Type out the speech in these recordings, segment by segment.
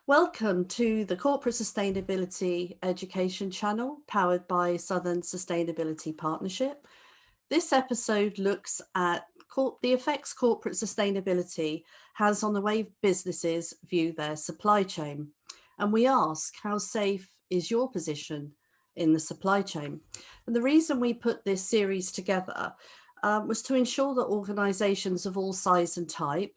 Welcome to the Corporate Sustainability Education channel powered by Southern Sustainability Partnership. This episode looks at the effects corporate sustainability has on the way businesses view their supply chain. And we ask, how safe is your position in the supply chain? And the reason we put this series together was to ensure that organisations of all size and type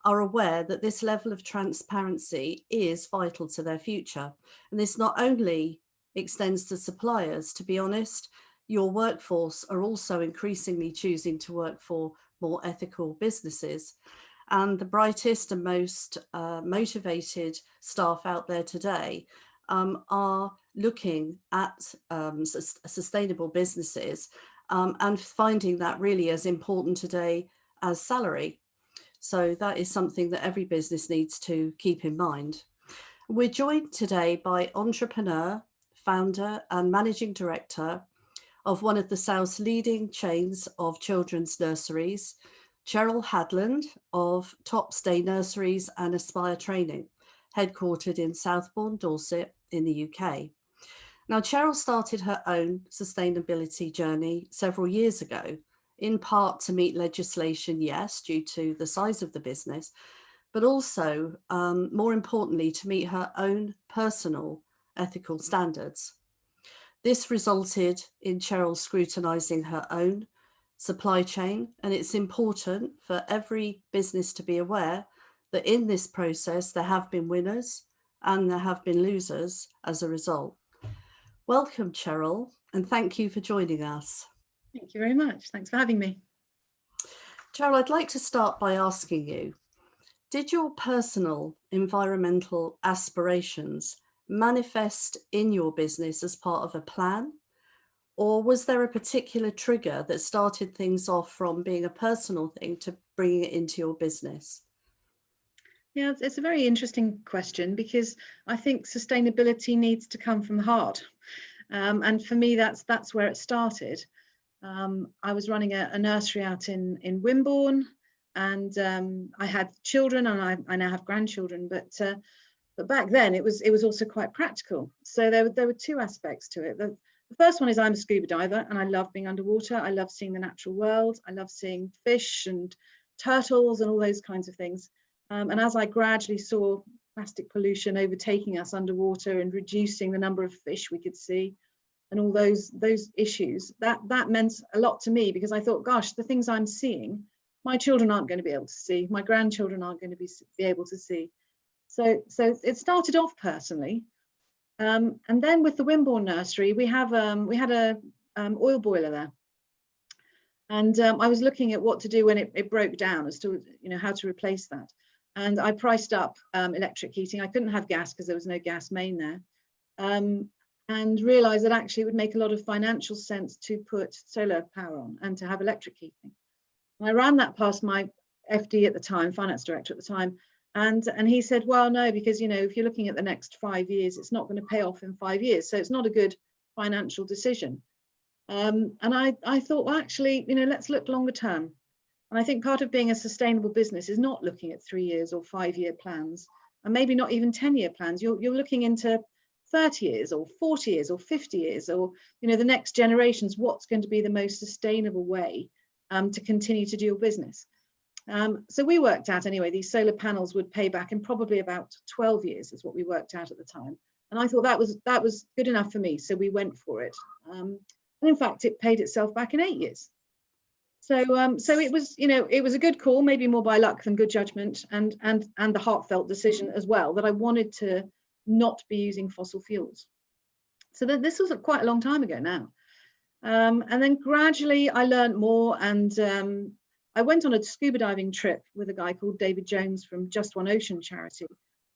are aware that this level of transparency is vital to their future. And this not only extends to suppliers, to be honest, your workforce are also increasingly choosing to work for more ethical businesses. And the brightest and most motivated staff out there today are looking at sustainable businesses and finding that really as important today as salary. So that is something that every business needs to keep in mind. We're joined today by entrepreneur, founder and managing director of one of the South's leading chains of children's nurseries, Cheryl Hadland of Top Stay Nurseries and Aspire Training, headquartered in Southbourne, Dorset in the UK. Now, Cheryl started her own sustainability journey several years ago, in part to meet legislation, yes, due to the size of the business, but also, more importantly, to meet her own personal ethical standards. This resulted in Cheryl scrutinising her own supply chain, and it's important for every business to be aware that in this process there have been winners and there have been losers as a result. Welcome, Cheryl, and thank you for joining us. Thank you very much. Thanks for having me. Cheryl, I'd like to start by asking you, did your personal environmental aspirations manifest in your business as part of a plan? Or was there a particular trigger that started things off from being a personal thing to bringing it into your business? Yeah, it's a very interesting question because I think sustainability needs to come from the heart. And for me, that's where it started. I was running a nursery out in Wimborne, and I had children, and I now have grandchildren. But back then, it was also quite practical. So there were two aspects to it. The first one is I'm a scuba diver, and I love being underwater. I love seeing the natural world. I love seeing fish and turtles and all those kinds of things. And as I gradually saw plastic pollution overtaking us underwater and reducing the number of fish we could see, and all those issues, that meant a lot to me, because I thought, gosh, the things I'm seeing, my children aren't going to be able to see, my grandchildren aren't going to be able to see. So it started off personally, and then with the Wimborne nursery, we had a oil boiler there, and I was looking at what to do when it broke down, as to how to replace that. And I priced up electric heating. I couldn't have gas because there was no gas main there. And realized that actually it would make a lot of financial sense to put solar power on and to have electric heating. And I ran that past my FD at the time, finance director at the time, and he said, well, no, because if you're looking at the next 5 years, it's not going to pay off in 5 years, so it's not a good financial decision. And I thought, well, actually, let's look longer term. And I think part of being a sustainable business is not looking at 3 years or 5 year plans, and maybe not even 10-year plans. You're looking into 30 years or 40 years or 50 years, or the next generations, what's going to be the most sustainable way to continue to do your business. So we worked out, anyway, these solar panels would pay back in probably about 12 years, is what we worked out at the time. And I thought that was good enough for me, so we went for it. And in fact, it paid itself back in 8 years. So it was a good call, maybe more by luck than good judgment, and the heartfelt decision as well, that I wanted to not be using fossil fuels. So this was quite a long time ago now. And then gradually I learned more, and I went on a scuba diving trip with a guy called David Jones from Just One Ocean charity.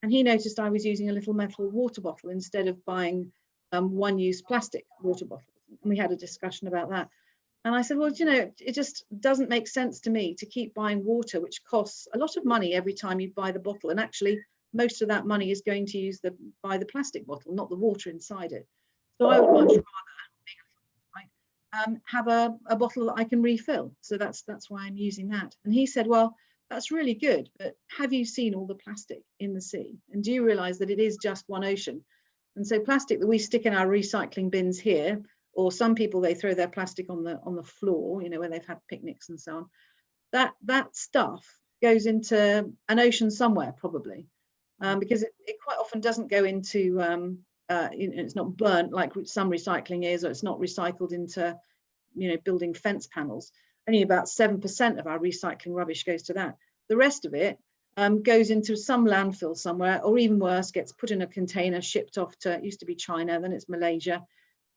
And he noticed I was using a little metal water bottle instead of buying one-use plastic water bottles. And we had a discussion about that. And I said, well, it just doesn't make sense to me to keep buying water, which costs a lot of money every time you buy the bottle. And actually, most of that money is going to buy the plastic bottle, not the water inside it. So I would much rather have a bottle that I can refill. So that's why I'm using that. And he said, well, that's really good, but have you seen all the plastic in the sea? And do you realize that it is just one ocean? And so plastic that we stick in our recycling bins here, or some people, they throw their plastic on the floor, you know, where they've had picnics and so on, that stuff goes into an ocean somewhere, probably, because it quite often doesn't go into, it's not burnt like some recycling is, or it's not recycled into, you know, building fence panels. Only about 7% of our recycling rubbish goes to that. The rest of it goes into some landfill somewhere, or even worse, gets put in a container, shipped off to, it used to be China, then it's Malaysia,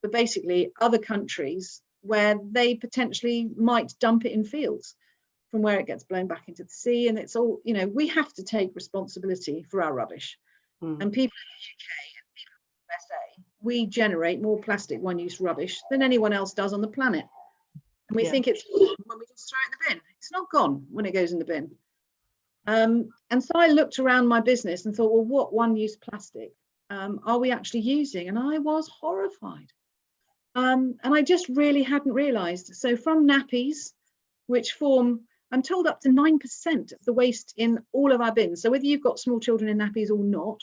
but basically other countries where they potentially might dump it in fields, from where it gets blown back into the sea. And it's all, you know, we have to take responsibility for our rubbish. And people in the UK and people in the USA, we generate more plastic one-use rubbish than anyone else does on the planet. And we think it's gone when we just throw it in the bin. It's not gone when it goes in the bin. And so I looked around my business and thought, well, what one-use plastic are we actually using? And I was horrified. And I just really hadn't realized. So from nappies, which form, I'm told, up to 9% of the waste in all of our bins. So whether you've got small children in nappies or not,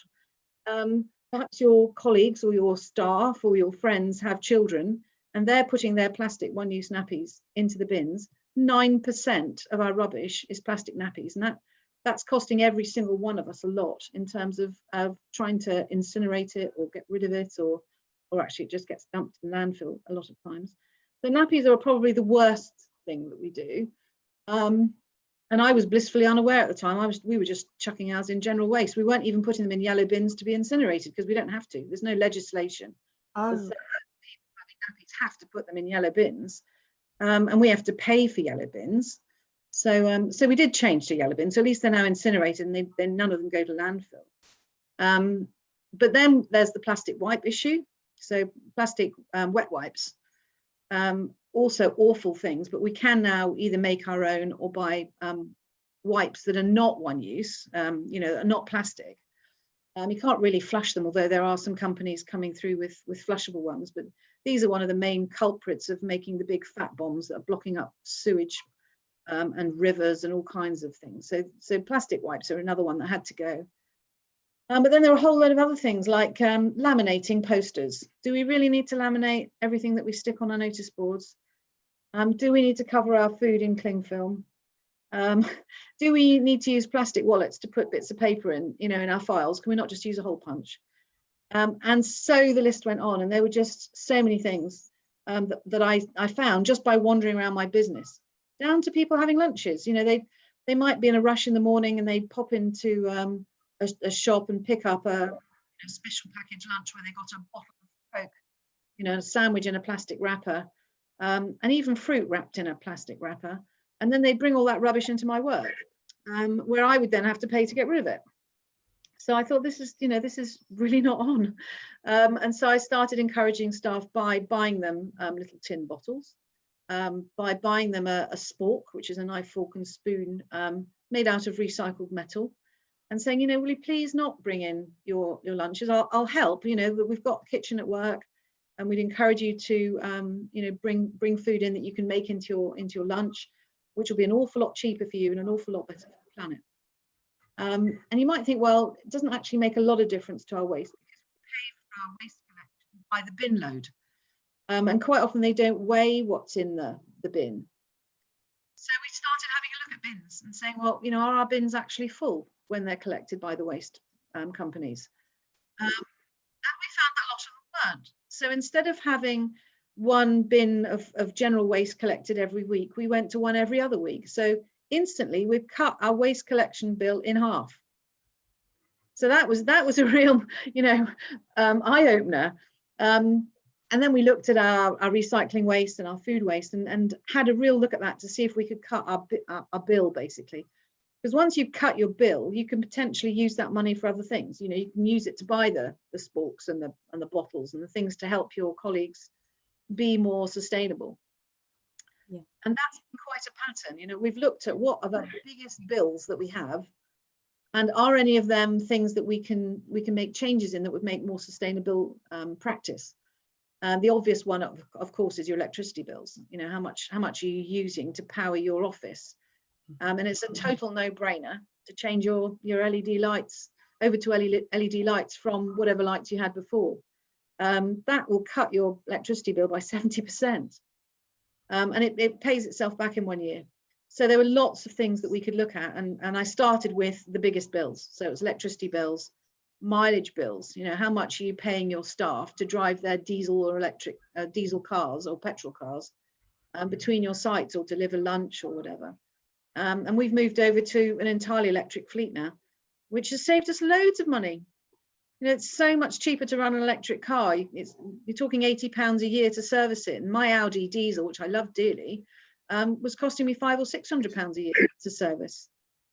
perhaps your colleagues or your staff or your friends have children and they're putting their plastic one-use nappies into the bins. 9% of our rubbish is plastic nappies, and that's costing every single one of us a lot in terms of trying to incinerate it or get rid of it, or actually it just gets dumped in landfill a lot of times. So nappies are probably the worst thing that we do. And I was blissfully unaware at the time. We were just chucking ours in general waste. We weren't even putting them in yellow bins to be incinerated because we don't have to. There's no legislation that says people having nappies have to put them in yellow bins, and we have to pay for yellow bins. So we did change to yellow bins. So at least they're now incinerated, and then none of them go to landfill. But then there's the plastic wipe issue. So plastic wet wipes. Also awful things, but we can now either make our own or buy wipes that are not one use, you know, are not plastic. You can't really flush them, although there are some companies coming through with flushable ones, but these are one of the main culprits of making the big fat bombs that are blocking up sewage and rivers and all kinds of things. So plastic wipes are another one that had to go. But then there are a whole load of other things like laminating posters. Do we really need to laminate everything that we stick on our notice boards? Do we need to cover our food in cling film? Do we need to use plastic wallets to put bits of paper in, you know, in our files? Can we not just use a hole punch? And so the list went on, and there were just so many things that I found just by wandering around my business, down to people having lunches. You know, they might be in a rush in the morning and they pop into a shop and pick up a special package lunch where they got a bottle of Coke, you know, a sandwich in a plastic wrapper, and even fruit wrapped in a plastic wrapper. And then they bring all that rubbish into my work, where I would then have to pay to get rid of it. So I thought, this is really not on. And so I started encouraging staff by buying them little tin bottles, by buying them a spork, which is a knife, fork and spoon made out of recycled metal, and saying, you know, will you please not bring in your lunches? I'll help, you know, that we've got a kitchen at work, and we'd encourage you to, you know, bring food in that you can make into your lunch, which will be an awful lot cheaper for you and an awful lot better for the planet. And you might think, well, it doesn't actually make a lot of difference to our waste because we pay for our waste collection by the bin load. And quite often they don't weigh what's in the bin. So we started having a look at bins and saying, well, you know, are our bins actually full when they're collected by the waste companies? And we found that a lot of them weren't. So instead of having one bin of general waste collected every week, we went to one every other week. So instantly we've cut our waste collection bill in half. So that was a real, you know, eye-opener. And then we looked at our recycling waste and our food waste and had a real look at that to see if we could cut our bill, basically. Because once you've cut your bill, you can potentially use that money for other things. You know, you can use it to buy the sporks and the bottles and the things to help your colleagues be more sustainable. Yeah. And that's been quite a pattern. You know, we've looked at what are the biggest bills that we have, and are any of them things that we can make changes in that would make more sustainable practice. The obvious one, of course, is your electricity bills. You know, how much are you using to power your office? And it's a total no-brainer to change your LED lights over to LED lights from whatever lights you had before. That will cut your electricity bill by 70%. And it pays itself back in 1 year. So there were lots of things that we could look at. And I started with the biggest bills. So it was electricity bills, mileage bills, how much are you paying your staff to drive their diesel or electric diesel cars or petrol cars between your sites or deliver lunch or whatever. And we've moved over to an entirely electric fleet now, which has saved us loads of money. It's so much cheaper to run an electric car. You're talking £80 a year to service it. And my Audi diesel, which I love dearly, was costing me £500 or £600 a year to service.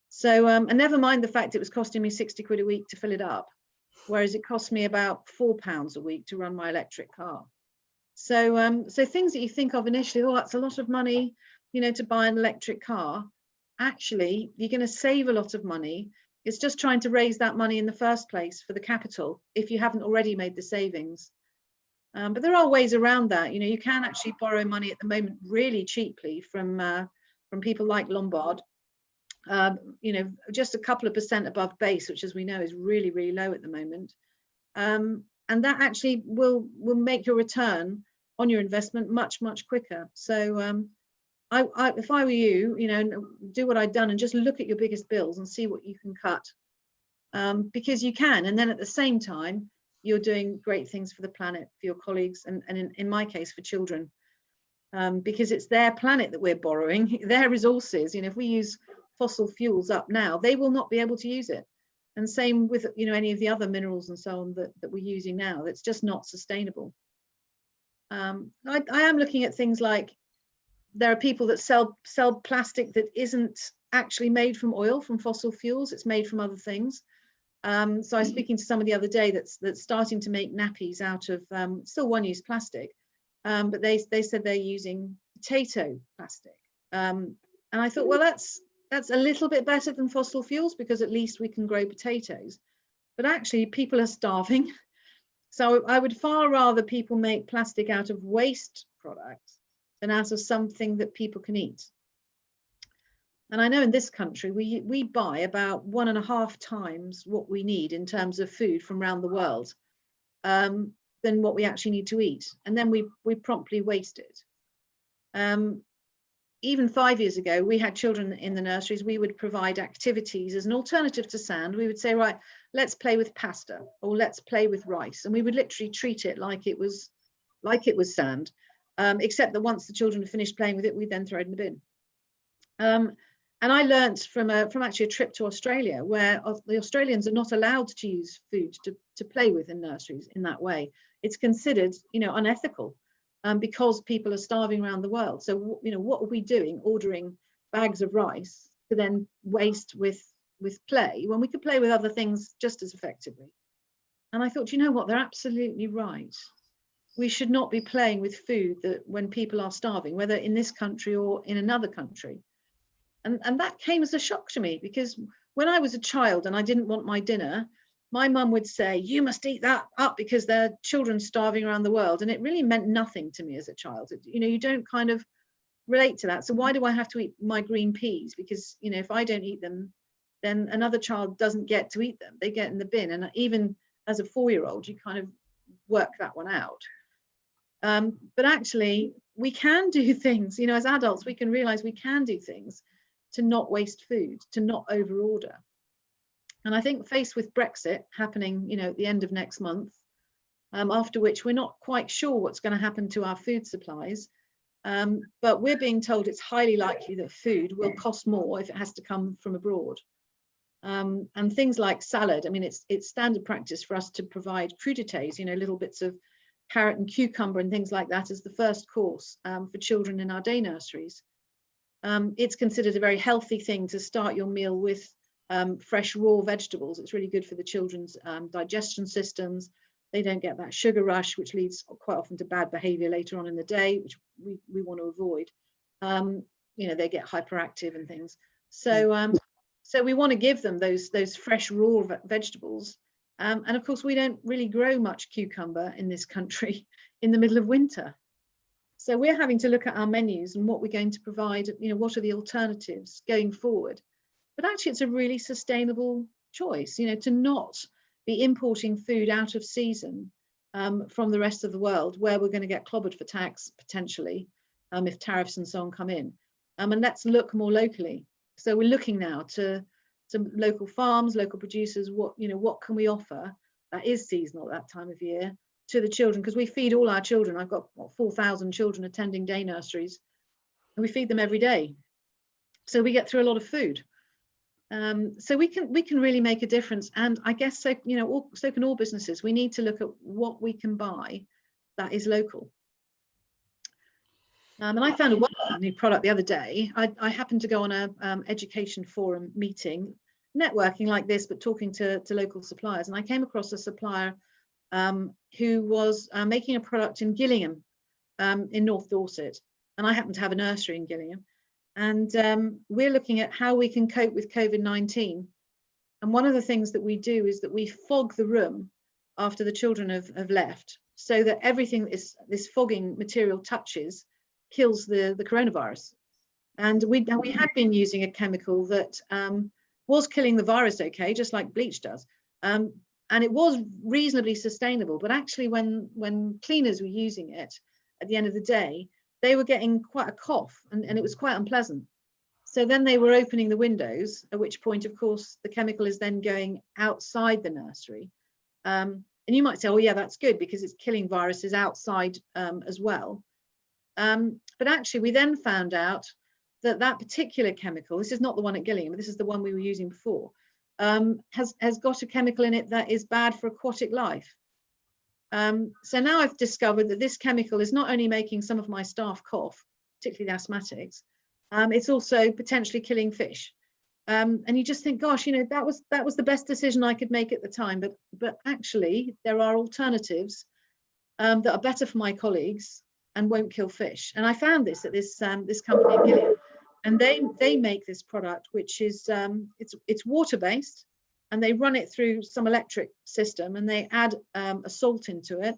So, and never mind the fact it was costing me 60 quid a week to fill it up, whereas it cost me about £4 a week to run my electric car. So, so things that you think of initially, oh, that's a lot of money, to buy an electric car. Actually, you're going to save a lot of money. It's just trying to raise that money in the first place for the capital if you haven't already made the savings. But there are ways around that. You can actually borrow money at the moment really cheaply from people like Lombard. Just a couple of percent above base, which, as we know, is really, really low at the moment. And that actually will make your return on your investment much, much quicker. So if I were you, do what I'd done and just look at your biggest bills and see what you can cut, because you can. And then at the same time, you're doing great things for the planet, for your colleagues, and in my case, for children, because it's their planet that we're borrowing, their resources. If we use fossil fuels up now, they will not be able to use it. And same with any of the other minerals and so on that we're using now. That's just not sustainable. I am looking at things like, there are people that sell plastic that isn't actually made from oil, from fossil fuels. It's made from other things. So I was speaking to somebody the other day that's starting to make nappies out of still one-use plastic, but they said they're using potato plastic. And I thought, well, that's a little bit better than fossil fuels, because at least we can grow potatoes. But actually, people are starving. So I would far rather people make plastic out of waste products than out of something that people can eat. And I know in this country, we buy about 1.5 times what we need in terms of food from around the world than what we actually need to eat. And then we promptly waste it. Even 5 years ago, we had children in the nurseries. We would provide activities as an alternative to sand. We would say, right, let's play with pasta, or let's play with rice. And we would literally treat it like it was sand. Except that once the children had finished playing with it, we then throw it in the bin. And I learnt from actually a trip to Australia, where the Australians are not allowed to use food to play with in nurseries in that way. It's considered, unethical, because people are starving around the world. So, what are we doing, ordering bags of rice to then waste with play, when we could play with other things just as effectively? And I thought, you know what, they're absolutely right. We should not be playing with food that when people are starving, whether in this country or in another country. And that came as a shock to me, because when I was a child and I didn't want my dinner, my mum would say, you must eat that up because there are children starving around the world. And it really meant nothing to me as a child. You don't kind of relate to that. So why do I have to eat my green peas? Because, if I don't eat them, then another child doesn't get to eat them. They get in the bin. And even as a 4-year-old, you kind of work that one out. But actually, we can do things, as adults, we can realize we can do things to not waste food, to not overorder. And I think faced with Brexit happening, at the end of next month, after which we're not quite sure what's going to happen to our food supplies, but we're being told it's highly likely that food will cost more if it has to come from abroad. And things like salad, it's standard practice for us to provide crudités, little bits of carrot and cucumber and things like that as the first course for children in our day nurseries. It's considered a very healthy thing to start your meal with fresh raw vegetables. It's really good for the children's digestion systems. They don't get that sugar rush, which leads quite often to bad behavior later on in the day, which we want to avoid. They get hyperactive and things. So so we want to give them those fresh raw vegetables. And of course, we don't really grow much cucumber in this country in the middle of winter. So we're having to look at our menus and what we're going to provide, what are the alternatives going forward. But actually, it's a really sustainable choice, to not be importing food out of season from the rest of the world, where we're going to get clobbered for tax potentially if tariffs and so on come in. And let's look more locally. So we're looking now to local farms, local producers. What can we offer that is seasonal at that time of year to the children? Because we feed all our children. I've got 4,000 children attending day nurseries, and we feed them every day. So we get through a lot of food. So we can really make a difference. And I guess so can all businesses. We need to look at what we can buy that is local. And I found a wonderful new product the other day. I happened to go on a education forum meeting, networking like this, but talking to local suppliers. And I came across a supplier who was making a product in Gillingham, in North Dorset. And I happen to have a nursery in Gillingham. And we're looking at how we can cope with COVID-19. And one of the things that we do is that we fog the room after the children have left, so that everything this fogging material touches kills the coronavirus. And we had been using a chemical that was killing the virus okay, just like bleach does. And it was reasonably sustainable. But actually, when cleaners were using it at the end of the day, they were getting quite a cough, and it was quite unpleasant. So then they were opening the windows, at which point, of course, the chemical is then going outside the nursery. And you might say, oh, yeah, that's good because it's killing viruses outside as well. But actually, we then found out that particular chemical, this is not the one at Gillingham, this is the one we were using before, has got a chemical in it that is bad for aquatic life. So now I've discovered that this chemical is not only making some of my staff cough, particularly the asthmatics, it's also potentially killing fish. And you just think, gosh, that was the best decision I could make at the time. But actually, there are alternatives that are better for my colleagues and won't kill fish. And I found this at this company in Gillingham, and they make this product which is it's water-based. And they run it through some electric system, and they add a salt into it,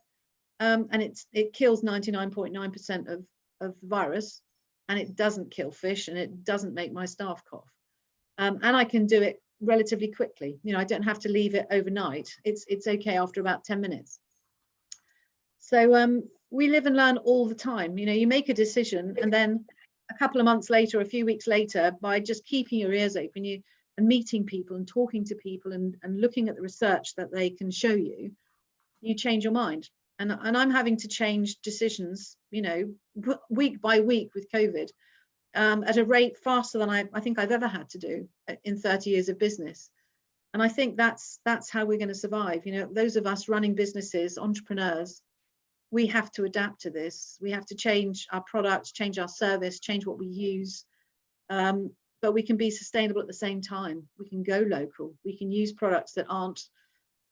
and it kills 99.9% of the virus, and it doesn't kill fish, and it doesn't make my staff cough. And I can do it relatively quickly. I don't have to leave it overnight. It's okay after about 10 minutes. So we live and learn all the time. You make a decision, and then a couple of months later, a few weeks later, by just keeping your ears open, and meeting people and talking to people and looking at the research that they can show you, you change your mind. And I'm having to change decisions, week by week with COVID, at a rate faster than I think I've ever had to do in 30 years of business. And I think that's how we're going to survive. Those of us running businesses, entrepreneurs, we have to adapt to this. We have to change our products, change our service, change what we use. But we can be sustainable at the same time. We can go local. We can use products that aren't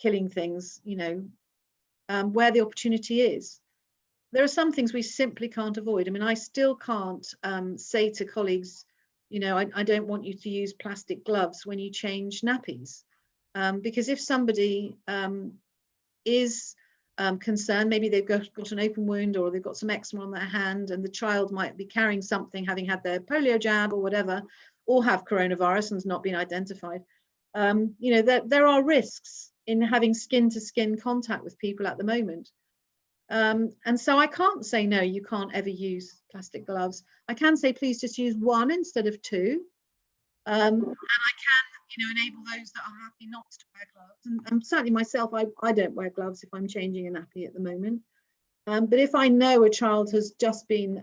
killing things, where the opportunity is. There are some things we simply can't avoid. I mean, I still can't say to colleagues, I don't want you to use plastic gloves when you change nappies. Because if somebody is concerned, maybe they've got an open wound, or they've got some eczema on their hand, and the child might be carrying something, having had their polio jab or whatever, or have coronavirus and has not been identified. There are risks in having skin-to-skin contact with people at the moment. And so I can't say, no, you can't ever use plastic gloves. I can say, please just use one instead of two. And I can, enable those that are happy not to wear gloves. And certainly myself, I don't wear gloves if I'm changing a nappy at the moment. But if I know a child has just been,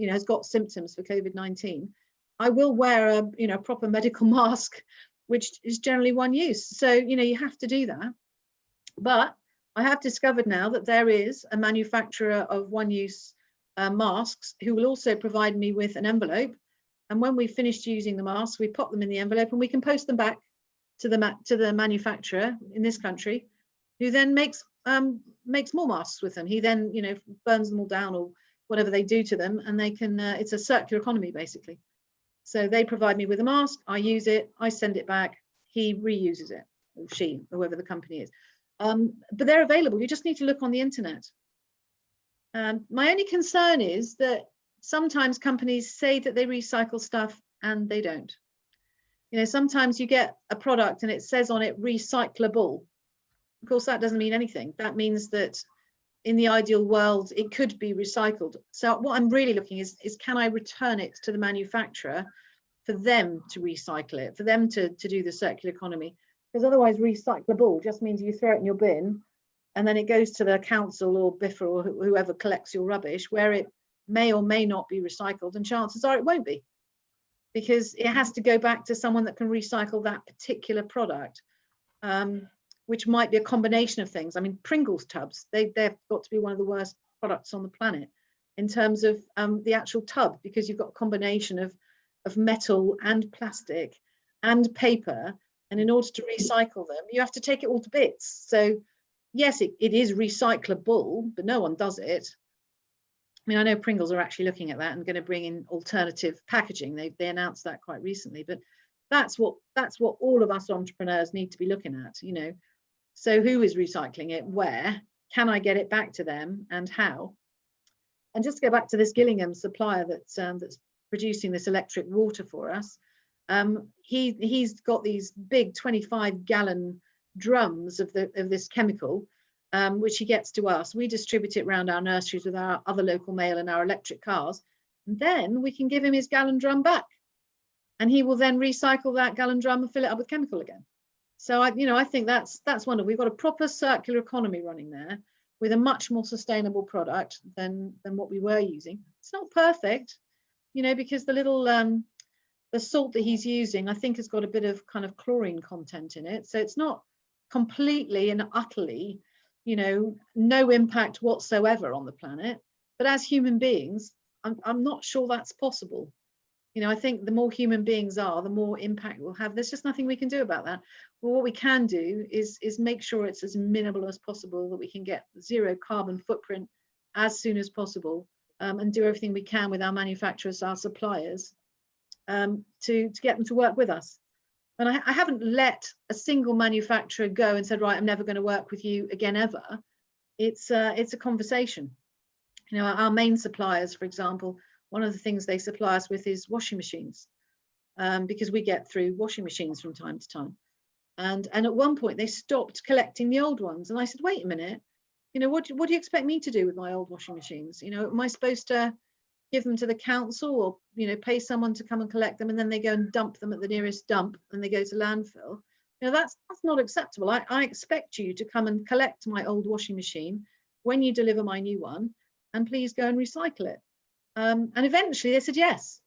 has got symptoms for COVID-19, I will wear a proper medical mask, which is generally one use. So, you have to do that. But I have discovered now that there is a manufacturer of one-use masks who will also provide me with an envelope. And when we've finished using the masks, we pop them in the envelope and we can post them back to the manufacturer in this country, who then makes more masks with them. He then, burns them all down or whatever they do to them, and they can. It's a circular economy basically. So they provide me with a mask, I use it, I send it back, he reuses it, or she, whoever the company is. But they're available. You just need to look on the internet. My only concern is that sometimes companies say that they recycle stuff and they don't. Sometimes you get a product and it says on it recyclable. Of course, that doesn't mean anything. That means that in the ideal world, it could be recycled. So what I'm really looking is can I return it to the manufacturer for them to recycle it, for them to do the circular economy? Because otherwise recyclable just means you throw it in your bin and then it goes to the council or BIFA or whoever collects your rubbish, where it may or may not be recycled, and chances are it won't be, because it has to go back to someone that can recycle that particular product, which might be a combination of things. I mean, Pringles tubs, they've got to be one of the worst products on the planet in terms of the actual tub, because you've got a combination of metal and plastic and paper, and in order to recycle them, you have to take it all to bits. So yes, it is recyclable, but no one does it. I mean, I know Pringles are actually looking at that and going to bring in alternative packaging. They announced that quite recently, but that's what all of us entrepreneurs need to be looking at. So who is recycling it? Where can I get it back to them, and how? And just to go back to this Gillingham supplier that's producing this electric water for us, he's got these big 25-gallon drums of this chemical, which he gets to us. We distribute it around our nurseries with our other local mail and our electric cars, and then we can give him his gallon drum back, and he will then recycle that gallon drum and fill it up with chemical again. So I think that's wonderful. We've got a proper circular economy running there with a much more sustainable product than what we were using. It's not perfect, because the little the salt that he's using, I think, has got a bit of kind of chlorine content in it. So it's not completely and utterly, no impact whatsoever on the planet. But as human beings, I'm not sure that's possible. I think the more human beings are, the more impact we'll have. There's just nothing we can do about that. Well, what we can do is make sure it's as minimal as possible, that we can get zero carbon footprint as soon as possible, and do everything we can with our manufacturers, our suppliers, to get them to work with us. And I haven't let a single manufacturer go and said, right, I'm never going to work with you again ever. It's a conversation. Our main suppliers, for example, one of the things they supply us with is washing machines, because we get through washing machines from time to time. And at one point they stopped collecting the old ones. And I said, wait a minute, what do you expect me to do with my old washing machines? Am I supposed to give them to the council, or pay someone to come and collect them, and then they go and dump them at the nearest dump and they go to landfill? That's not acceptable. I expect you to come and collect my old washing machine when you deliver my new one, and please go and recycle it. And eventually they said yes.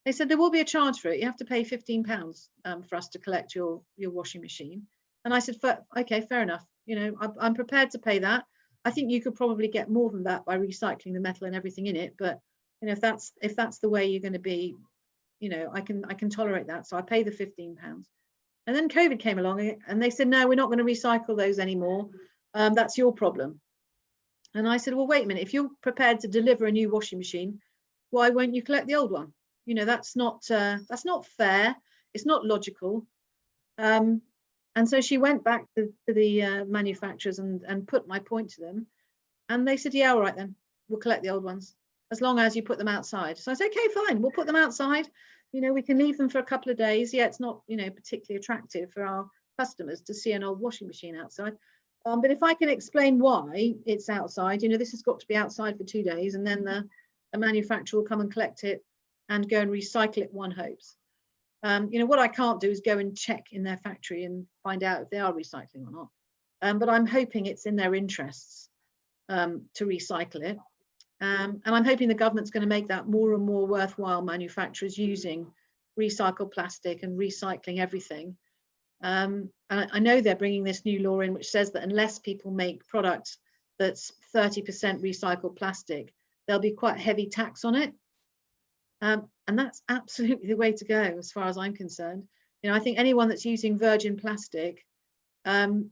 They said there will be a charge for it. You have to pay £15 for us to collect your washing machine. And I said, okay, fair enough. I'm prepared to pay that. I think you could probably get more than that by recycling the metal and everything in it. But if that's the way you're going to be, I can tolerate that. So I pay the £15. And then COVID came along and they said, no, we're not going to recycle those anymore. That's your problem. And I said, well, wait a minute, if you're prepared to deliver a new washing machine, why won't you collect the old one? That's not fair. It's not logical. And so she went back to the manufacturers and put my point to them. And they said, yeah, all right, then we'll collect the old ones, as long as you put them outside. So I said, okay, fine, we'll put them outside. We can leave them for a couple of days. Yeah, it's not, particularly attractive for our customers to see an old washing machine outside. But if I can explain why it's outside, this has got to be outside for 2 days, and then the manufacturer will come and collect it and go and recycle it, one hopes. What I can't do is go and check in their factory and find out if they are recycling or not. But I'm hoping it's in their interests to recycle it. And I'm hoping the government's going to make that more and more worthwhile, manufacturers using recycled plastic and recycling everything. And I know they're bringing this new law in, which says that unless people make products that's 30% recycled plastic, there'll be quite heavy tax on it. And that's absolutely the way to go, as far as I'm concerned. I think anyone that's using virgin plastic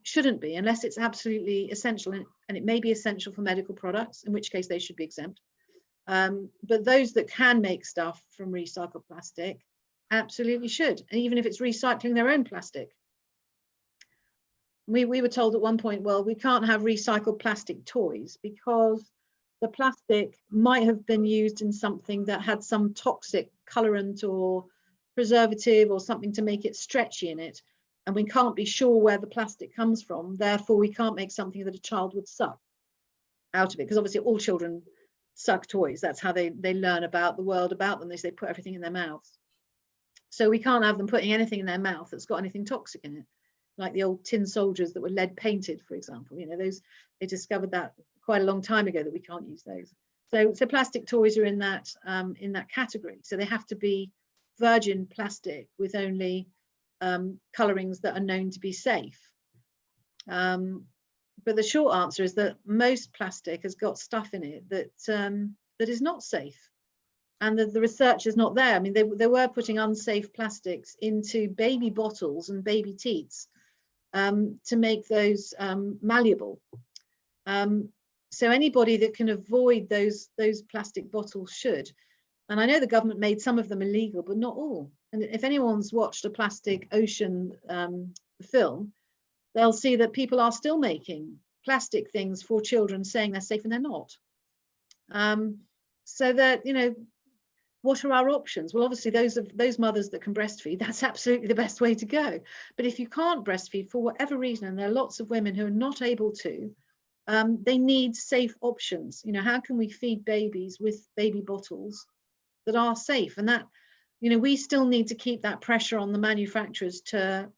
shouldn't be, unless it's absolutely essential, and it may be essential for medical products, in which case they should be exempt. But those that can make stuff from recycled plastic absolutely should, and even if it's recycling their own plastic. We were told at one point, well, we can't have recycled plastic toys because the plastic might have been used in something that had some toxic colorant or preservative or something to make it stretchy in it, and we can't be sure where the plastic comes from. Therefore, we can't make something that a child would suck out of it, because obviously all children suck toys. That's how they learn about the world about them. They put everything in their mouths. So we can't have them putting anything in their mouth that's got anything toxic in it, like the old tin soldiers that were lead painted, for example. You know, those, they discovered that quite a long time ago, that we can't use those. So plastic toys are in that category. So they have to be virgin plastic with only colorings that are known to be safe. But the short answer is that most plastic has got stuff in it that is not safe. And the research is not there. I mean, they were putting unsafe plastics into baby bottles and baby teats to make those malleable. So anybody that can avoid those plastic bottles should. And I know the government made some of them illegal, but not all. And if anyone's watched a Plastic Ocean film, they'll see that people are still making plastic things for children, saying they're safe, and they're not. So that, you know, what are our options? Well, obviously those mothers that can breastfeed, that's absolutely the best way to go. But if you can't breastfeed for whatever reason, and there are lots of women who are not able to, they need safe options. You know, how can we feed babies with baby bottles that are safe? And that, you know, we still need to keep that pressure on the manufacturers to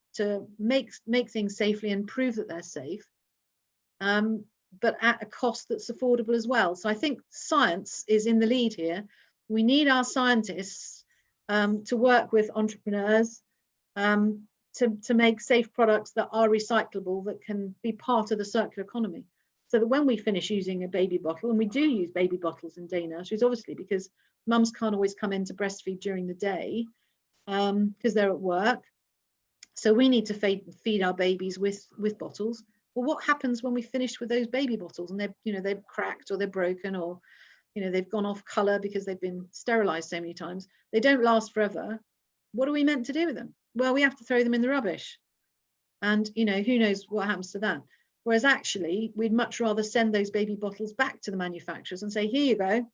make things safely and prove that they're safe, but at a cost that's affordable as well. So I think science is in the lead here. We need our scientists to work with entrepreneurs to make safe products that are recyclable, that can be part of the circular economy. So that when we finish using a baby bottle, and we do use baby bottles in day nurseries, obviously, because mums can't always come in to breastfeed during the day because they're at work. So we need to feed our babies with bottles. Well, what happens when we finish with those baby bottles and they're cracked, or they're broken, or they've gone off color because they've been sterilized so many times? They don't last forever. What are we meant to do with them? Well, we have to throw them in the rubbish. And, who knows what happens to that. Whereas actually, we'd much rather send those baby bottles back to the manufacturers and say, here you go.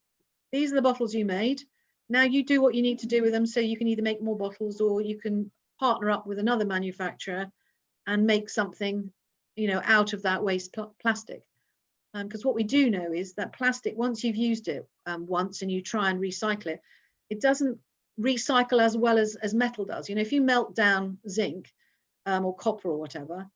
These are the bottles you made. Now you do what you need to do with them, so you can either make more bottles, or you can partner up with another manufacturer and make something, out of that waste plastic. Because what we do know is that plastic, once you've used it once and you try and recycle it, it doesn't recycle as well as metal does. If you melt down zinc or copper or whatever,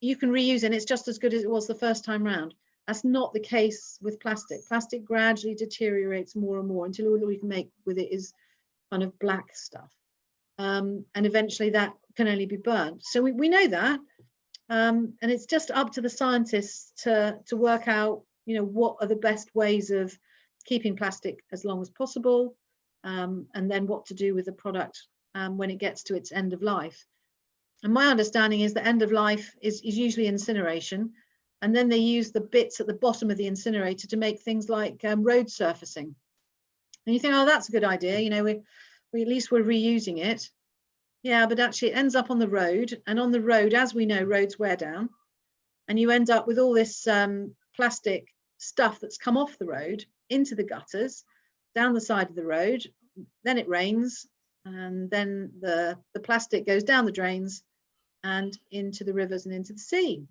you can reuse it, and it's just as good as it was the first time round. That's not the case with plastic. Plastic gradually deteriorates more and more until all we can make with it is kind of black stuff. And eventually that can only be burnt. So we know that. And it's just up to the scientists to work out, what are the best ways of keeping plastic as long as possible, and then what to do with the product when it gets to its end of life. And my understanding is the end of life is usually incineration, and then they use the bits at the bottom of the incinerator to make things like road surfacing. And you think, oh, that's a good idea. We at least we're reusing it. Yeah, but actually it ends up on the road, and on the road, as we know, roads wear down, and you end up with all this plastic stuff that's come off the road into the gutters, down the side of the road. Then it rains, and then the plastic goes down the drains and into the rivers and into the sea.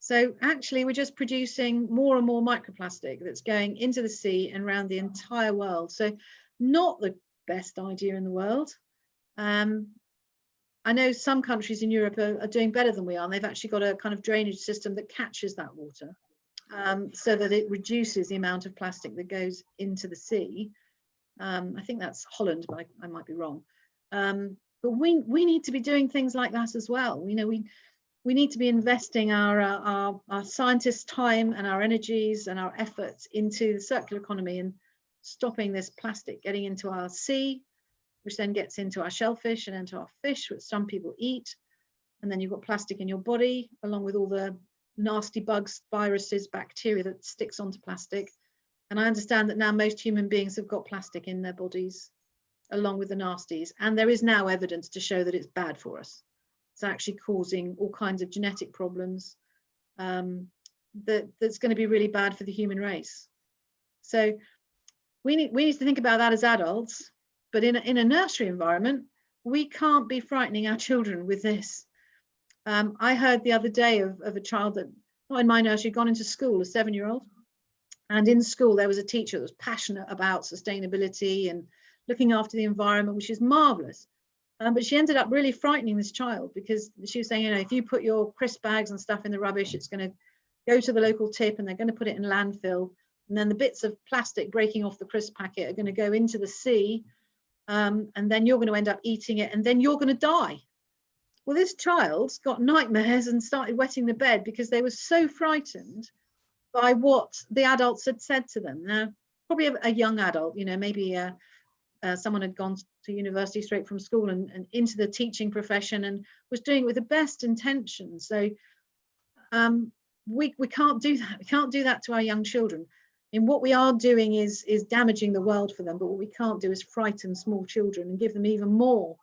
So actually we're just producing more and more microplastic that's going into the sea and around the entire world. So not the best idea in the world. I know some countries in Europe are doing better than we are, and they've actually got a kind of drainage system that catches that water so that it reduces the amount of plastic that goes into the sea. I think that's Holland, but I might be wrong. But we need to be doing things like that as well. We need to be investing our scientists' time and our energies and our efforts into the circular economy and stopping this plastic getting into our sea, which then gets into our shellfish and into our fish, which some people eat. And then you've got plastic in your body, along with all the nasty bugs, viruses, bacteria that sticks onto plastic. And I understand that now most human beings have got plastic in their bodies, along with the nasties. And there is now evidence to show that it's bad for us. It's actually causing all kinds of genetic problems that's going to be really bad for the human race. So we need to think about that as adults, but in a nursery environment, we can't be frightening our children with this. I heard the other day of a child that, not in my nursery, gone into school, a 7-year-old. And in school, there was a teacher that was passionate about sustainability and looking after the environment, which is marvelous. But she ended up really frightening this child, because she was saying, if you put your crisp bags and stuff in the rubbish, it's going to go to the local tip and they're going to put it in landfill. And then the bits of plastic breaking off the crisp packet are going to go into the sea. And then you're going to end up eating it, and then you're going to die. Well, this child got nightmares and started wetting the bed because they were so frightened by what the adults had said to them. Now, probably a young adult, maybe someone had gone to university straight from school and into the teaching profession and was doing it with the best intentions. So we can't do that. We can't do that to our young children. And what we are doing is damaging the world for them. But what we can't do is frighten small children and give them even more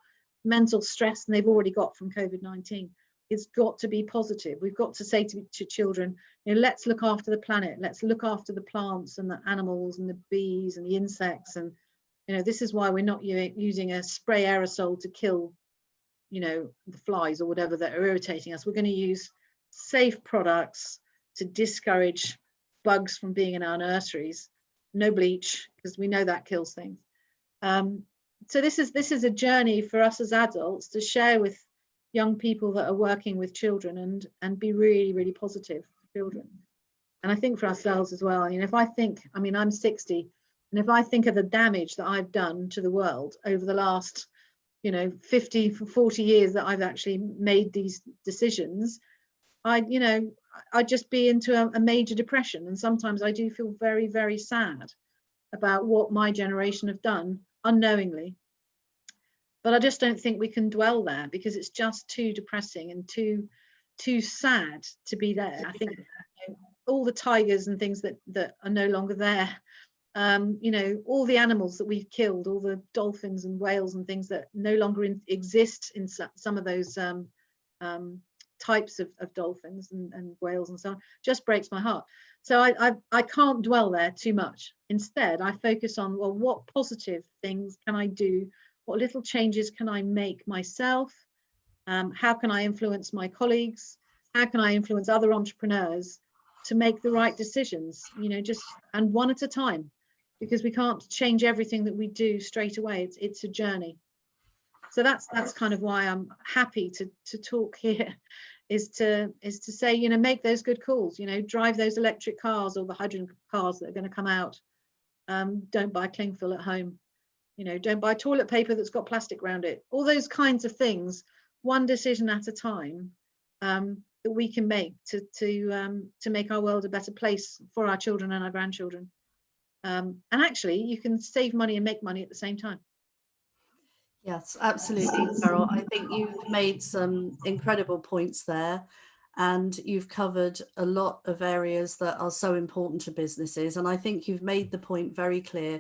mental stress than they've already got from COVID-19. It's got to be positive. We've got to say to children, let's look after the planet. Let's look after the plants and the animals and the bees and the insects. And, this is why we're not using a spray aerosol to kill, the flies or whatever that are irritating us. We're going to use safe products to discourage bugs from being in our nurseries. No bleach, because we know that kills things. So this is a journey for us as adults to share with young people that are working with children and be really, really positive for children. And I think for ourselves as well. If I think, I'm 60, and if I think of the damage that I've done to the world over the last, 50, 40 years that I've actually made these decisions, I'd just be into a major depression. And sometimes I do feel very, very sad about what my generation have done unknowingly. But I just don't think we can dwell there, because it's just too depressing and too sad to be there. I think all the tigers and things that are no longer there, all the animals that we've killed, all the dolphins and whales and things that no longer exist in some of those types of dolphins and whales and so on, just breaks my heart. So I can't dwell there too much. Instead, I focus on, well, what positive things can I do? What little changes can I make myself? How can I influence my colleagues? How can I influence other entrepreneurs to make the right decisions? Just and one at a time, because we can't change everything that we do straight away. It's a journey. So that's kind of why I'm happy to talk here, is to say, make those good calls. Drive those electric cars or the hydrogen cars that are going to come out. Don't buy cling film at home. Don't buy toilet paper that's got plastic around it. All those kinds of things, one decision at a time, that we can make to make our world a better place for our children and our grandchildren. And actually, you can save money and make money at the same time. Yes, absolutely, Cheryl. I think you've made some incredible points there, and you've covered a lot of areas that are so important to businesses. And I think you've made the point very clear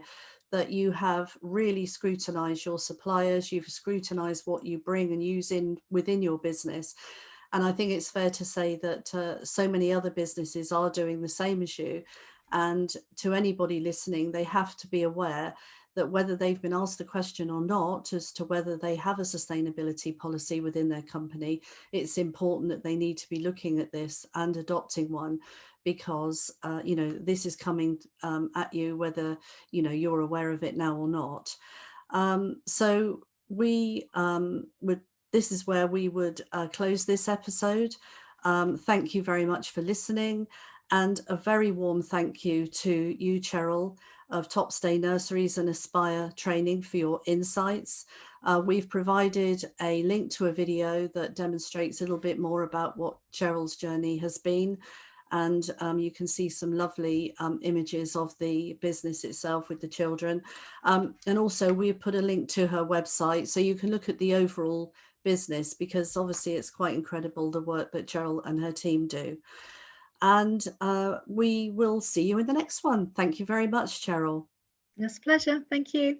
that you have really scrutinized your suppliers, you've scrutinized what you bring and use within your business. And I think it's fair to say that so many other businesses are doing the same as you. And to anybody listening, they have to be aware that whether they've been asked the question or not as to whether they have a sustainability policy within their company, it's important that they need to be looking at this and adopting one, because this is coming at you, whether you're aware of it now or not. So this is where we would close this episode. Thank you very much for listening, and a very warm thank you to you, Cheryl, of Topstay Nurseries and Aspire Training, for your insights. We've provided a link to a video that demonstrates a little bit more about what Cheryl's journey has been. And you can see some lovely images of the business itself with the children. And also we've put a link to her website, so you can look at the overall business, because obviously it's quite incredible the work that Cheryl and her team do. And we will see you in the next one. Thank you very much, Cheryl. It's a pleasure. Thank you.